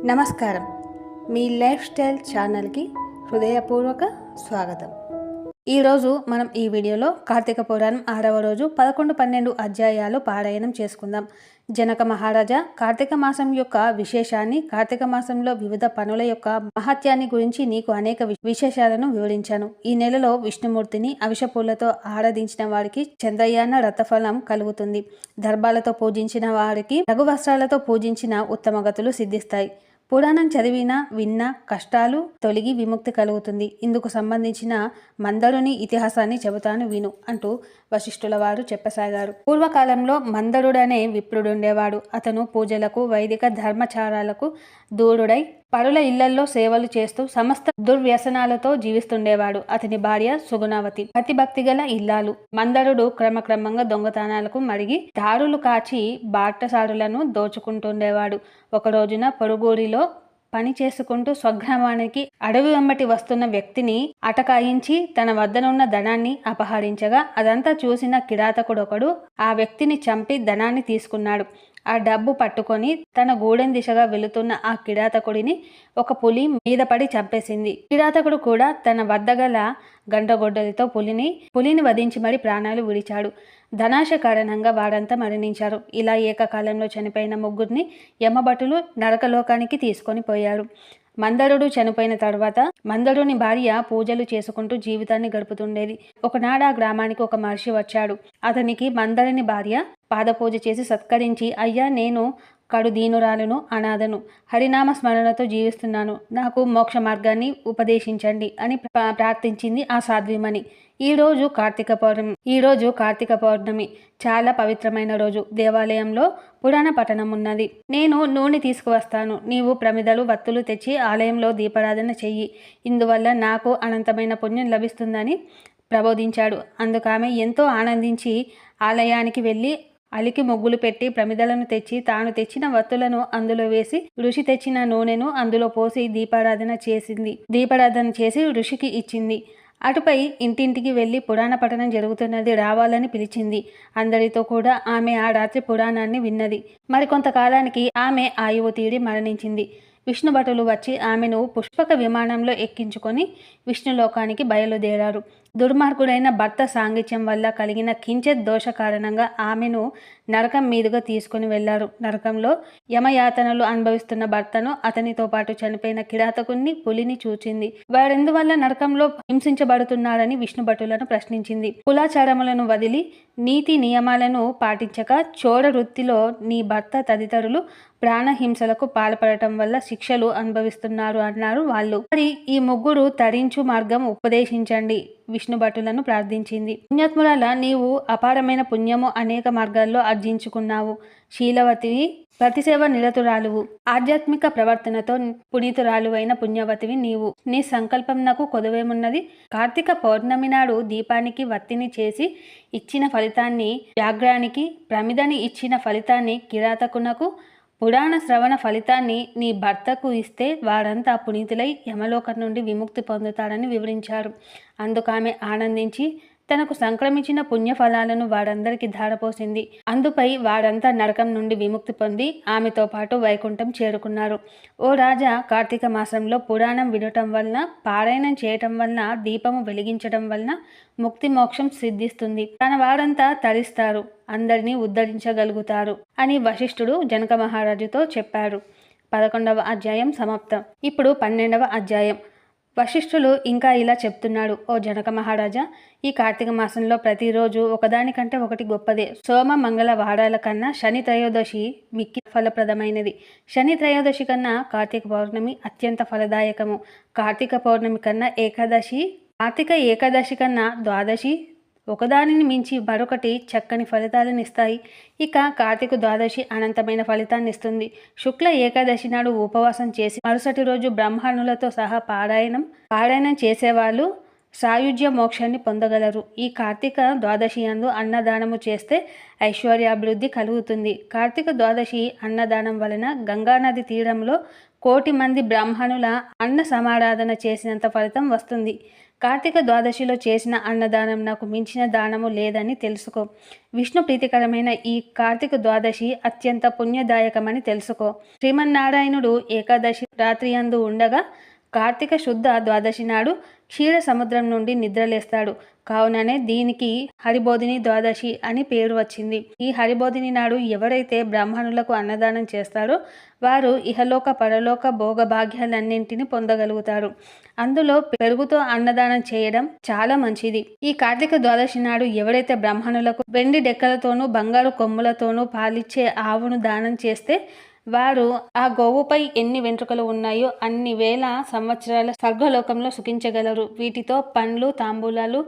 నమస్కారం. మీ life style ఛానల్కి హృదయపూర్వక స్వాగతం. ఈరోజు మనం ఈ వీడియోలో కార్తీక పురాణం 6వ రోజు 11-12 అధ్యాయాలు పారాయణం చేసుకుందాం. జనక మహారాజా, కార్తీక మాసం యొక్క విశేషాన్ని, కార్తీక మాసంలో వివిధ పనుల యొక్క మహత్యాన్ని గురించి నీకు అనేక విశేషాలను వివరించాను. ఈ నెలలో విష్ణుమూర్తిని అవిషపూలతో ఆరాధించిన వారికి చంద్రయాన రథఫలం కలుగుతుంది. దర్భాలతో పూజించిన వారికి రఘువస్త్రాలతో పూజించిన ఉత్తమ గతులు సిద్ధిస్తాయి. పురాణం చదివినా విన్నా కష్టాలు తొలగి విముక్తి కలుగుతుంది. ఇందుకు సంబంధించిన మందరుని ఇతిహాసాన్ని చెబుతాను విను అంటూ వశిష్ఠుల వారు చెప్పసాగారు. పూర్వకాలంలో మందరుడనే విప్రుడుండేవాడు. అతను పూజలకు, వైదిక ధర్మచారాలకు దూరుడై పరుల ఇళ్లల్లో సేవలు చేస్తూ సమస్త దుర్వ్యసనాలతో జీవిస్తుండేవాడు. అతని భార్య సుగుణావతి పతిభక్తి గల ఇల్లాలు. మందరుడు క్రమక్రమంగా దొంగతనాలకు మరిగి దారులు కాచి బాటసారులను దోచుకుంటుండేవాడు. ఒక రోజున పొరుగురిలో పని చేసుకుంటూ స్వగ్రామానికి అడవి వెంబటి వస్తున్న వ్యక్తిని అటకాయించి తన వద్దనున్న ధనాన్ని అపహరించగా అదంతా చూసిన కిరాతకుడొకడు ఆ వ్యక్తిని చంపి ధనాన్ని తీసుకున్నాడు. ఆ డబ్బు పట్టుకొని తన గూడెం దిశగా వెళుతున్న ఆ కిరాతకుడిని ఒక పులి మీద పడి చంపేసింది. కిరాతకుడు కూడా తన వద్ద గల గండ్రగొడ్డలితో పులిని వధించి మరి ప్రాణాలు విడిచాడు. ధనాశ కారణంగా వారంతా మరణించారు. ఇలా ఏకకాలంలో చనిపోయిన ముగ్గురిని యమభటులు నరకలోకానికి తీసుకొని పోయారు. మందరుడు చనిపోయిన తర్వాత మందరుని భార్య పూజలు చేసుకుంటూ జీవితాన్ని గడుపుతుండేది. ఒకనాడు ఆ గ్రామానికి ఒక మహర్షి వచ్చాడు. అతనికి మందరుని భార్య పాదపూజ చేసి సత్కరించి, అయ్యా, నేను కడు దీనురాలను, అనాథను, హరినామ స్మరణతో జీవిస్తున్నాను, నాకు మోక్ష మార్గాన్ని ఉపదేశించండి అని ప్రార్థించింది ఆ సాధ్వీమణి. ఈరోజు కార్తీక పౌర్ణమి చాలా పవిత్రమైన రోజు. దేవాలయంలో పురాణ పఠనం ఉన్నది. నేను నూనె తీసుకువస్తాను. నీవు ప్రమిదలు, వత్తులు తెచ్చి ఆలయంలో దీపారాధన చెయ్యి. ఇందువల్ల నాకు అనంతమైన పుణ్యం లభిస్తుందని ప్రబోధించాడు. అందుకామె ఎంతో ఆనందించి ఆలయానికి వెళ్ళి అలికి ముగ్గులు పెట్టి ప్రమిదలను తెచ్చి తాను తెచ్చిన వత్తులను అందులో వేసి ఋషి తెచ్చిన నూనెను అందులో పోసి దీపారాధన చేసి ఋషికి ఇచ్చింది. అటుపై ఇంటింటికి వెళ్ళి పురాణ పఠనం జరుగుతున్నది, రావాలని పిలిచింది. అందరితో కూడా ఆమె ఆ రాత్రి పురాణాన్ని విన్నది. మరికొంతకాలానికి ఆమె ఆయువు తీరి మరణించింది. విష్ణుభటులు వచ్చి ఆమెను పుష్పక విమానంలో ఎక్కించుకొని విష్ణులోకానికి బయలుదేరారు. దుర్మార్గుడైన భర్త సాంగిత్యం వల్ల కలిగిన కించిత్ దోష కారణంగా ఆమెను నరకం మీదుగా తీసుకుని వెళ్లారు. నరకంలో యమయాతనలు అనుభవిస్తున్న భర్తను, అతనితో పాటు చనిపోయిన కిరాతకుణ్ణి, పులిని చూచింది. వారెందువల్ల నరకంలో హింసించబడుతున్నారని విష్ణుభటులను ప్రశ్నించింది. కులాచారములను వదిలి నీతి నియమాలను పాటించక చోర వృత్తిలో నీ భర్త తదితరులు ప్రాణహింసలకు పాల్పడటం వల్ల శిక్షలు అనుభవిస్తున్నారు అన్నారు వాళ్ళు. మరి ఈ ముగ్గురు తరించు మార్గం ఉపదేశించండి విష్ణుభటులను ప్రార్థించింది. పుణ్యాత్మురాల, నీవు అపారమైన పుణ్యము అనేక మార్గాల్లో ఆర్జించుకున్నావు. శీలవతివి, ప్రతిసేవ నిరతురాలువు, ఆధ్యాత్మిక ప్రవర్తనతో పునీతురాలువైన పుణ్యవతివి నీవు. నీ సంకల్పం నాకు కొదవేమున్నది? కార్తీక పౌర్ణమి నాడు దీపానికి వత్తిని చేసి ఇచ్చిన ఫలితాన్ని, వ్యాఘ్రానికి ప్రమిదని ఇచ్చిన ఫలితాన్ని, కిరాతకునకు పురాణ శ్రవణ ఫలితాన్ని నీ భర్తకు ఇస్తే వారంతా పునీతులై యమలోకం నుండి విముక్తి పొందుతారని వివరించారు. అందుకామె ఆనందించి తనకు సంక్రమించిన పుణ్యఫలాలను వారందరికీ ధారపోసింది. అందుపై వారంతా నరకం నుండి విముక్తి పొంది ఆమెతో పాటు వైకుంఠం చేరుకున్నారు. ఓ రాజా, కార్తీక మాసంలో పురాణం వినటం వలన, పారాయణం చేయటం వలన, దీపము వెలిగించడం వలన ముక్తి మోక్షం సిద్ధిస్తుంది. తన వారంతా తరిస్తారు, అందరినీ ఉద్ధరించగలుగుతారు అని వశిష్ఠుడు జనక మహారాజుతో చెప్పారు. 11వ అధ్యాయం సమాప్తం. ఇప్పుడు 12వ అధ్యాయం. వశిష్ఠులు ఇంకా ఇలా చెప్తున్నాడు. ఓ జనక మహారాజా, ఈ కార్తీక మాసంలో ప్రతిరోజు ఒకదానికంటే ఒకటి గొప్పదే. సోమ మంగళ వారాల కన్నా శని త్రయోదశి మిక్కి ఫలప్రదమైనది. శని త్రయోదశి కన్నా కార్తీక పౌర్ణమి అత్యంత ఫలదాయకము. కార్తీక పౌర్ణమి కన్నా కార్తీక ఏకాదశి కన్నా ద్వాదశి ఒకదానిని మించి మరొకటి చక్కని ఫలితాలను ఇస్తాయి. ఇక కార్తీక ద్వాదశి అనంతమైన ఫలితాన్ని ఇస్తుంది. శుక్ల ఏకాదశి నాడు ఉపవాసం చేసి మరుసటి రోజు బ్రాహ్మణులతో సహా పారాయణం చేసేవాళ్ళు సాయుజ్య మోక్షాన్ని పొందగలరు. ఈ కార్తీక ద్వాదశి యందు అన్నదానము చేస్తే ఐశ్వర్యాభివృద్ధి కలుగుతుంది. కార్తీక ద్వాదశి అన్నదానం వలన గంగానది తీరంలో 1,000,000 మంది బ్రాహ్మణుల అన్న సమారాధన చేసినంత ఫలితం వస్తుంది. కార్తీక ద్వాదశిలో చేసిన అన్నదానం నాకు మించిన దానము లేదని తెలుసుకో. విష్ణు ప్రీతికరమైన ఈ కార్తీక ద్వాదశి అత్యంత పుణ్యదాయకమని తెలుసుకో. శ్రీమన్నారాయణుడు ఏకాదశి రాత్రి యందు ఉండగా కార్తీక శుద్ధ ద్వాదశి నాడు క్షీర సముద్రం నుండి నిద్రలేస్తాడు. కావుననే దీనికి హరిబోధిని ద్వాదశి అని పేరు వచ్చింది. ఈ హరిబోధిని నాడు ఎవరైతే బ్రాహ్మణులకు అన్నదానం చేస్తారో వారు ఇహలోక పరలోక భోగభాగ్యాలన్నింటినీ పొందగలుగుతారు. అందులో పెరుగుతో అన్నదానం చేయడం చాలా మంచిది. ఈ కార్తీక ద్వాదశి నాడు ఎవరైతే బ్రాహ్మణులకు వెండి డెక్కలతోనూ బంగారు కొమ్ములతోనూ పాలిచ్చే ఆవును దానం చేస్తే వారు ఆ గోవుపై ఎన్ని వెంట్రుకలు ఉన్నాయో అన్ని వేల సంవత్సరాల స్వర్గలోకంలో సుఖించగలరు. వీటితో పండ్లు, తాంబూలాలు,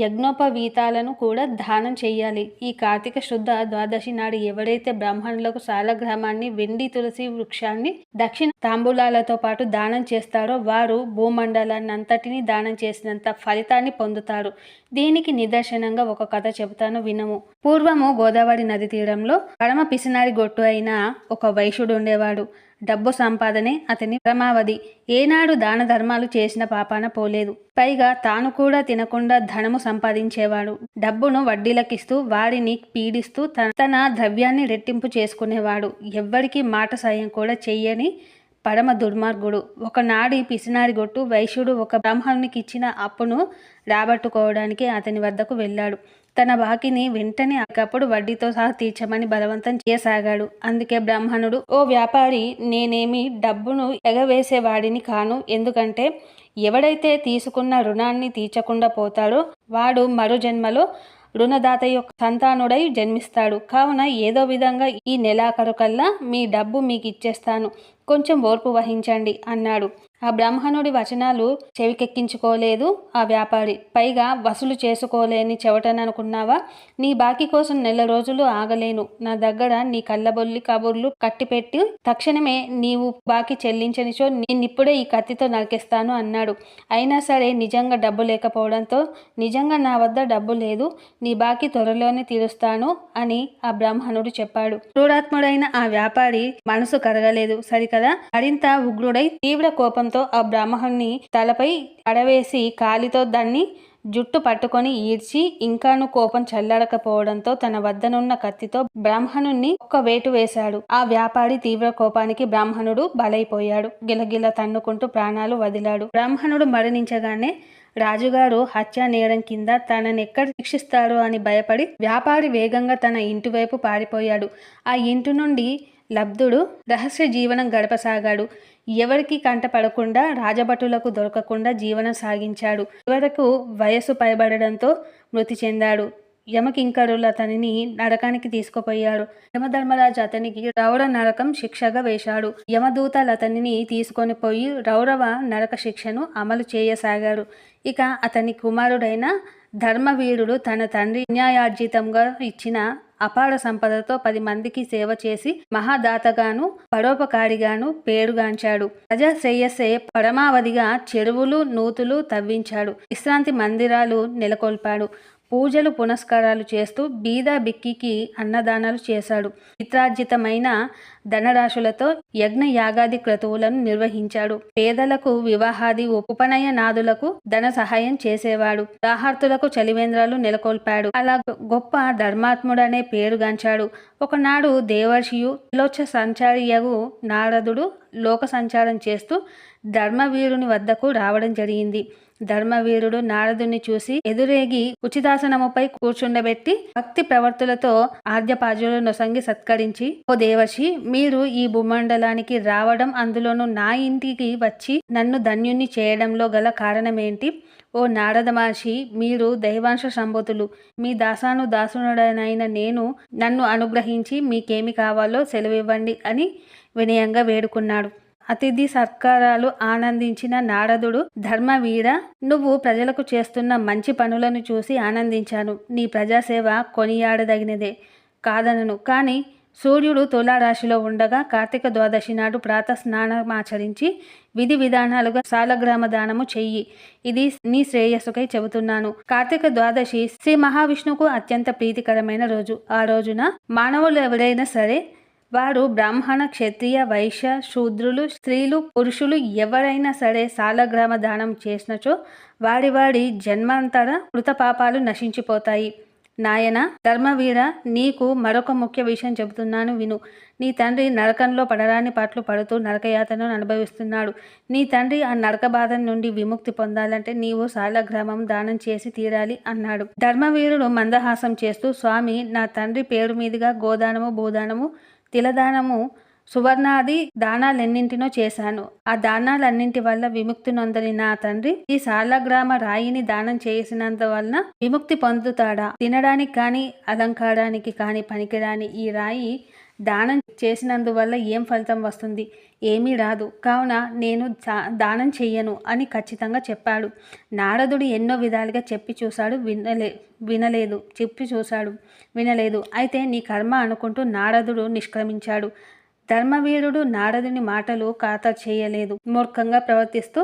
యజ్ఞోపవీతాలను కూడా దానం చేయాలి. ఈ కార్తీక శుద్ధ ద్వాదశి నాడు ఎవరైతే బ్రాహ్మణులకు సాలగ్రామాన్ని, వెండి తులసి వృక్షాన్ని, దక్షిణ తాంబూలాలతో పాటు దానం చేస్తారో వారు భూమండలాన్ని అంతటినీ దానం చేసినంత ఫలితాన్ని పొందుతారు. దీనికి నిదర్శనంగా ఒక కథ చెబుతాను, వినము. పూర్వము గోదావరి నది తీరంలో పరమ పిసినారి గొట్టు అయిన ఒక వైశ్యుడు ఉండేవాడు. డబ్బు సంపాదనే అతని పరమావధి. ఏనాడు దాన ధర్మాలు చేసిన పాపాన పోలేదు. పైగా తాను కూడా తినకుండా ధనము సంపాదించేవాడు. డబ్బును వడ్డీలకిస్తూ వారిని పీడిస్తూ తన ద్రవ్యాన్ని రెట్టింపు చేసుకునేవాడు. ఎవ్వరికీ మాట సాయం కూడా చెయ్యని పరమ దుర్మార్గుడు. ఒకనాడి పిసినారి గొట్టు వైశ్యుడు ఒక బ్రాహ్మణునికి ఇచ్చిన అప్పును రాబట్టుకోవడానికి అతని వద్దకు వెళ్ళాడు. తన బాకీని వెంటనే అప్పుడు వడ్డీతో సహా తీర్చమని బలవంతం చేయసాగాడు. అందుకే బ్రాహ్మణుడు, ఓ వ్యాపారి, నేనేమి డబ్బును ఎగవేసేవాడిని కాను. ఎందుకంటే ఎవడైతే తీసుకున్న రుణాన్ని తీర్చకుండా పోతాడో వాడు మరో జన్మలో రుణదాత యొక్క సంతానుడై జన్మిస్తాడు. కావున ఏదో విధంగా ఈ నెలాఖరు కల్లా మీ డబ్బు మీకు ఇచ్చేస్తాను, కొంచెం ఓర్పు వహించండి అన్నాడు. ఆ బ్రాహ్మణుడి వచనాలు చెవికెక్కించుకోలేదు ఆ వ్యాపారి. పైగా వసూలు చేసుకోలేని చెవటననుకున్నావా? నీ బాకీ కోసం నెల రోజులు ఆగలేను. నా దగ్గర నీ కళ్ళబొల్లి కబుర్లు కట్టిపెట్టి తక్షణమే నీవు బాకీ చెల్లించనిచో నేనిప్పుడే ఈ కత్తితో నరికేస్తాను అన్నాడు. అయినా సరే నిజంగా డబ్బు లేకపోవడంతో, నిజంగా నా వద్ద డబ్బు లేదు, నీ బాకీ త్వరలోనే తీరుస్తాను అని ఆ బ్రాహ్మణుడు చెప్పాడు. క్రూరాత్ముడైన ఆ వ్యాపారి మనసు కరగలేదు సరికదా. మరింత ఉగ్రుడై తీవ్ర కోపంతో ఆ బ్రాహ్మణుని తలపై అడవేసి కాలితో దాన్ని జుట్టు పట్టుకొని ఈడ్చి, ఇంకాను కోపం చల్లారకపోవడంతో తన వద్దనున్న కత్తితో బ్రాహ్మణుణ్ణి ఒక్క వేటు వేశాడు. ఆ వ్యాపారి తీవ్ర కోపానికి బ్రాహ్మణుడు బలైపోయాడు. గిలగిల తన్నుకుంటూ ప్రాణాలు వదిలాడు. బ్రాహ్మణుడు మరణించగానే రాజుగారు హత్యా నేరం కింద తననెక్కడ శిక్షిస్తారో అని భయపడి వ్యాపారి వేగంగా తన ఇంటి వైపు పారిపోయాడు. ఆ ఇంటి నుండి లబ్ధుడు రహస్య జీవనం గడపసాగాడు. ఎవరికి కంటపడకుండా, రాజభటులకు దొరకకుండా జీవనం సాగించాడు. చివరకు వయస్సు పైబడడంతో మృతి చెందాడు. యమకింకరులు అతనిని నరకానికి తీసుకుపోయారు. యమధర్మరాజు అతనికి రౌర నరకం శిక్షగా వేశాడు. యమదూతలు అతనిని తీసుకొని పోయి రౌరవ నరక శిక్షను అమలు చేయసాగారు. ఇక అతని కుమారుడైన ధర్మవీరుడు తన తండ్రి న్యాయార్జితంగా ఇచ్చిన అపార సంపదతో 10 మందికి సేవ చేసి మహాదాతగాను పరోపకారిగాను పేరుగాంచాడు. ప్రజా శ్రేయస్సే పరమావధిగా చెరువులు, నూతులు తవ్వించాడు. విశ్రాంతి మందిరాలు నెలకొల్పాడు. పూజలు పునస్కారాలు చేస్తూ బీద బిక్కికి అన్నదానాలు చేశాడు. పిత్రార్జితమైన ధనరాశులతో యజ్ఞ యాగాది క్రతువులను నిర్వహించాడు. పేదలకు వివాహాది ఉపనయనాదులకు ధన సహాయం చేసేవాడు. దాహార్తులకు చలివేంద్రాలు నెలకొల్పాడు. అలా గొప్ప ధర్మాత్ముడనే పేరుగాంచాడు. ఒకనాడు దేవర్షియు లోచ సంచారియగు నారదుడు లోక సంచారం చేస్తూ ధర్మవీరుని వద్దకు రావడం జరిగింది. ధర్మవీరుడు నారదుని చూసి ఎదురేగి ఉచితాసనముపై కూర్చుండబెట్టి భక్తి ప్రవర్తులతో ఆర్ధ్యపాజులు నొసంగి సత్కరించి, ఓ దేవర్షి, మీరు ఈ భూమండలానికి రావడం, అందులోనూ నా ఇంటికి వచ్చి నన్ను ధన్యుణ్ణి చేయడంలో గల కారణమేంటి? ఓ నారద మహర్షి, మీరు దైవాంశ సంభూతులు. మీ దాసునుడనైన నేను నన్ను అనుగ్రహించి మీకేమి కావాలో సెలవివ్వండి అని వినయంగా వేడుకున్నాడు. అతిథి సత్కారాలు ఆనందించిన నారదుడు, ధర్మవీర, నువ్వు ప్రజలకు చేస్తున్న మంచి పనులను చూసి ఆనందించాను. నీ ప్రజాసేవ కొనియాడదగినదే, కాదనను. కానీ సూర్యుడు తులారాశిలో ఉండగా కార్తీక ద్వాదశి నాడు ప్రాతః స్నానమాచరించి విధి విధానాలుగా సాలగ్రామ దానము చెయ్యి. ఇది నీ శ్రేయస్సుకై చెబుతున్నాను. కార్తీక ద్వాదశి శ్రీ మహావిష్ణువుకు అత్యంత ప్రీతికరమైన రోజు. ఆ రోజున మానవులు ఎవరైనా సరే వారు బ్రాహ్మణ, క్షత్రియ, వైశ్య, శూద్రులు, స్త్రీలు, పురుషులు ఎవరైనా సరే సాలగ్రామ దానం చేసినచో వారి వారి జన్మాంతర కృత పాపాలు నశించిపోతాయి. నాయన ధర్మవీర, నీకు మరొక ముఖ్య విషయం చెబుతున్నాను విను. నీ తండ్రి నరకంలో పడరాని పాటలు పడుతూ నరకయాతనను అనుభవిస్తున్నాడు. నీ తండ్రి ఆ నరక బాధ నుండి విముక్తి పొందాలంటే నీవు సాలగ్రామం దానం చేసి తీరాలి అన్నాడు. ధర్మవీరుడు మందహాసం చేస్తూ, స్వామి, నా తండ్రి పేరు మీదుగా గోదానము, భూదానము, తిలదానము, సువర్ణాది దానాలెన్నింటినో చేశాను. ఆ దానాలన్నింటి వల్ల విముక్తి నొందని నా తండ్రి ఈ సాలగ్రామ రాయిని దానం చేసినంత వలన విముక్తి పొందుతాడా? తినడానికి కానీ అలంకారానికి కానీ పనికిరాని ఈ రాయి దానం చేసినందువల్ల ఏం ఫలితం వస్తుంది? ఏమీ రాదు. కావున నేను దానం చెయ్యను అని ఖచ్చితంగా చెప్పాడు. నారదుడు ఎన్నో విధాలుగా చెప్పి చూశాడు, వినలేదు. అయితే నీ కర్మ అనుకుంటూ నారదుడు నిష్క్రమించాడు. ధర్మవీరుడు నారదుని మాటలు ఖాతరు చేయలేదు. మూర్ఖంగా ప్రవర్తిస్తూ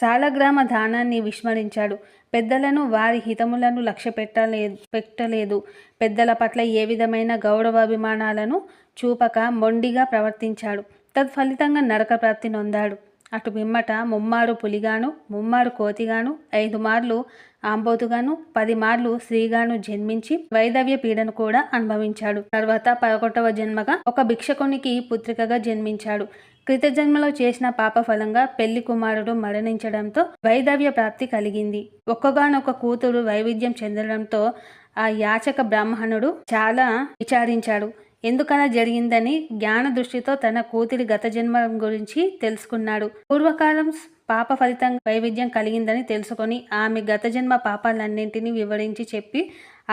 సాలగ్రామ దానాన్ని విస్మరించాడు. పెద్దలను, వారి హితములను లక్ష్య పెట్టలేదు. పెద్దల పట్ల ఏ విధమైన గౌరవాభిమానాలను చూపక మొండిగా ప్రవర్తించాడు. తత్ఫలితంగా నరక ప్రాప్తి నొందాడు. అటు పిమ్మట ముమ్మారు పులిగాను, ముమ్మారు కోతిగాను, 5 మార్లు ఆంబోతుగాను, 10 మార్లు స్త్రీగాను జన్మించి వైదవ్య పీడను కూడా అనుభవించాడు. తర్వాత 11వ జన్మగా ఒక భిక్షకునికి పుత్రికగా జన్మించాడు. కృతజన్మలో చేసిన పాప ఫలంగా పెళ్లి కుమారుడు మరణించడంతో వైదవ్య ప్రాప్తి కలిగింది. ఒక్కగానొక కూతురు వైవిధ్యం చెందడంతో ఆ యాచక బ్రాహ్మణుడు చాలా విచారించాడు. ఎందుకలా జరిగిందని జ్ఞాన దృష్టితో తన కూతురి గత జన్మ గురించి తెలుసుకున్నాడు. పూర్వకాలం పాప ఫలితంగా వైవిధ్యం కలిగిందని తెలుసుకొని ఆమె గత జన్మ పాపాలన్నింటినీ వివరించి చెప్పి,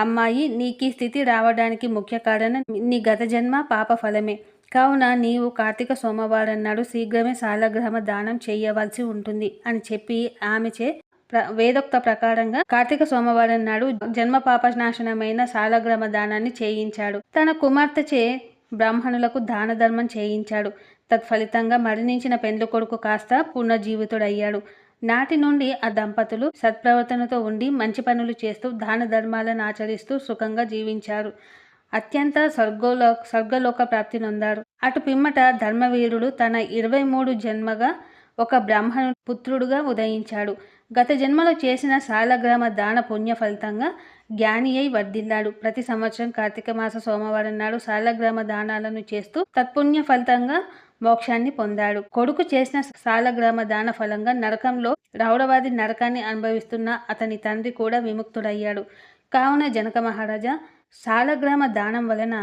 అమ్మాయి, నీకీ స్థితి రావడానికి ముఖ్య కారణం నీ గత జన్మ పాప ఫలమే. కావున నీవు కార్తీక సోమవారం నాడు శీఘ్రమే సాలగ్రామ దానం చేయవలసి ఉంటుంది అని చెప్పి ఆమెచే వేదోక్త ప్రకారంగా కార్తీక సోమవారం నాడు జన్మ పాపనాశనమైన సాలగ్రామ దానాన్ని చేయించాడు. తన కుమార్తెచే బ్రాహ్మణులకు దాన ధర్మం చేయించాడు. తత్ఫలితంగా మరణించిన పెండ్లి కొడుకు కాస్త పునర్జీవితుడయ్యాడు. నాటి నుండి ఆ దంపతులు సత్ప్రవర్తనతో ఉండి మంచి పనులు చేస్తూ దాన ధర్మాలను ఆచరిస్తూ సుఖంగా జీవించారు. అత్యంత స్వర్గలోక ప్రాప్తి నొందారు. అటు పిమ్మట ధర్మవీరుడు తన 23 జన్మగా ఒక బ్రాహ్మణు పుత్రుడుగా ఉదయించాడు. గత జన్మలో చేసిన సాలగ్రామ దాన పుణ్య ఫలితంగా జ్ఞాని అయి వర్ధిల్లాడు. ప్రతి సంవత్సరం కార్తీక మాస సోమవారం నాడు సాలగ్రామ దానాలను చేస్తూ తత్పుణ్య ఫలితంగా మోక్షాన్ని పొందాడు. కొడుకు చేసిన సాలగ్రామ దాన ఫలంగా నరకంలో రౌడవాది నరకాన్ని అనుభవిస్తున్న అతని తండ్రి కూడా విముక్తుడయ్యాడు. కావున జనక మహారాజా, సాలగ్రామ దానం వలన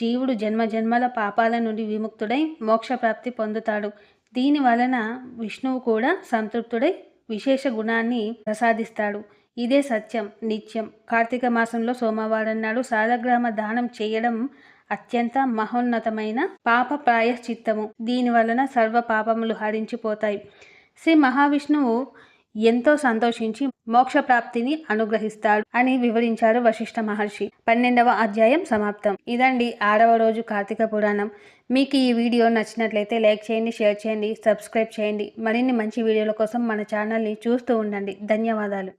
జీవుడు జన్మజన్మల పాపాల నుండి విముక్తుడై మోక్షప్రాప్తి పొందుతాడు. దీని వలన విష్ణువు కూడా సంతృప్తుడై విశేష గుణాన్ని ప్రసాదిస్తాడు. ఇదే సత్యం, నిత్యం. కార్తీక మాసంలో సోమవారం నాడు సాలగ్రామ దానం చేయడం అత్యంత మహోన్నతమైన పాప ప్రాయశ్చిత్తము. దీని వలన సర్వ పాపములు హరించిపోతాయి. శ్రీ మహావిష్ణువు ఎంతో సంతోషించి మోక్షప్రాప్తిని అనుగ్రహిస్తాడు అని వివరించారు వశిష్ఠ మహర్షి. 12వ అధ్యాయం సమాప్తం. ఇదండి 6వ రోజు కార్తీక పురాణం. మీకు ఈ వీడియో నచ్చినట్లయితే లైక్ చేయండి, షేర్ చేయండి, సబ్స్క్రైబ్ చేయండి. మరిన్ని మంచి వీడియోల కోసం మన ఛానల్ని చూస్తూ ఉండండి. ధన్యవాదాలు.